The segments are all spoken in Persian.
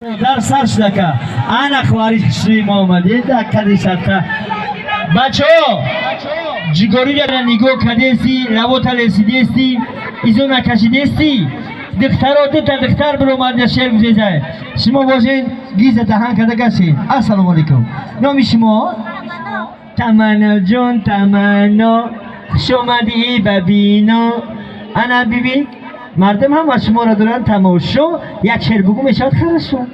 در سر شده که انا خواری شوی ما آمده دکه دیشتر بچه ها جگاری را نگاه کدیستی لبو تلیسیدیستی ایزو نکشیدیستی دخترات تا دختر برو مرد شیر بزیزه شما باشین گیز دهان کده کشین. السلام علیکم. نامی شما؟ تمنا جون تمنا شما دی ببینا انا ببین مردم هم از شما را دارن تماشا یک شعر بگو میشد خرش شد.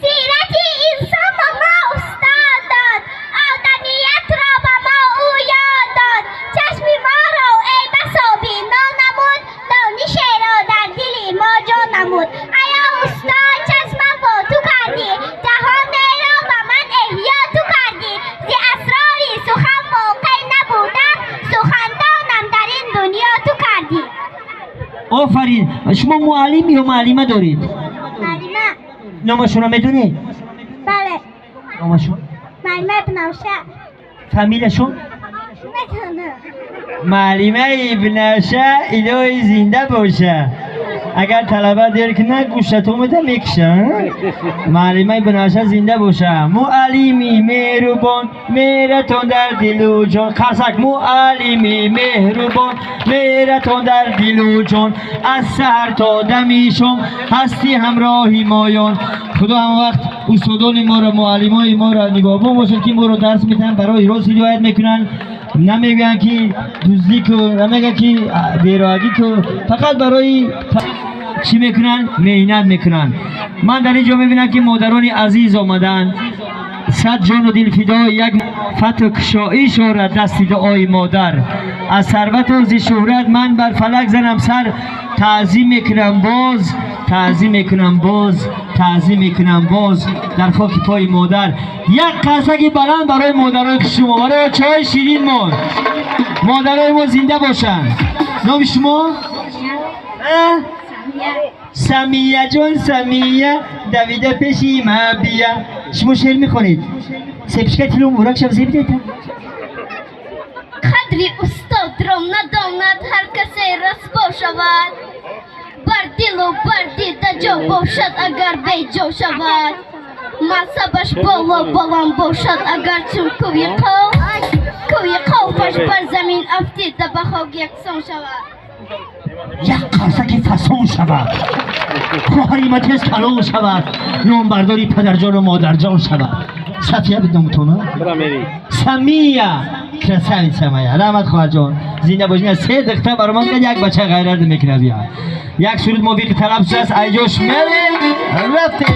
سیرت انسان با ما استاد داد، آدمیت را با ما او یاد داد، چشم ما را ای بسا بینا نمود، دانش را در دل ما جا نمود. ایا استاد چشمم با تو کردی، جهان را با من احیا تو کردی، زی اسراری سخن واقع نبودن، سخندانم در این دنیا تو کردی. آفرین. شما معلم یا معلمه دارید؟ معلمه. نامشون رو میدونید؟ بله. نامشون؟ معلمه بنوشه. فامیلشون؟ میتونه. معلمه بنوشه الهی زنده باشه. اگر طلبه دیر که نه گوشتو میده میکشه. معلمه بنوشه زنده باشه. معلمی مهربان مهرتون در دل و جان. خرسک معلمی مهربان مهرتون در دل و جان. از سحر تا دمیشم هستی همراهی مایان. خدا هم وقت استادان ما را معلمای ما را نگاهبان باشد که ما را درس میتن برای راست هدایت میکنن. نمیگن که دزدی کو، نمیگن که بیراگی کو، فقط برای چی میکنن؟ محنت میکنن. من در اینجا میبینم که مادران عزیز آمدن، صد جان و دل فدای یک فتح کشایی شورد دست دعای مادر. از ثروت و ز شهرت من بر فلک زنم سر، تعظیم میکنم باز تعظیم میکنم باز تعظیم میکنم باز در خاک پای مادر. یک قصه بلند برای مادرای شما، برای چای شیرین ما، مادرای ما زنده باشن. نام شما؟ سمیه جان سمیه دویده پیشی ما بیا. شما شعر میخونید؟ سپشکه تلو مبارک شب زیبیده تا قدری استاد را نداند هر کسی رسوا شود، بر دل و بر دیده جا باشد اگر بی جا شود، مذهبش بالا بالام باشد اگر چون کوی قوفش بر زمین افتیده به خاک یکسان شود. یک قصه که فسان شود، خواهریمتیز کلان شود، نامبرداری پدرجان و مادرجان شود. صفیه بدنمتونه؟ سمیه کرسانی سمیه رحمت خواهر جان زنده باشین. سه دقیقه برای من یک بچه غیرت میکنه بیا. یک سرود موفیق طلب شد از ایجوش میریم رفتیم.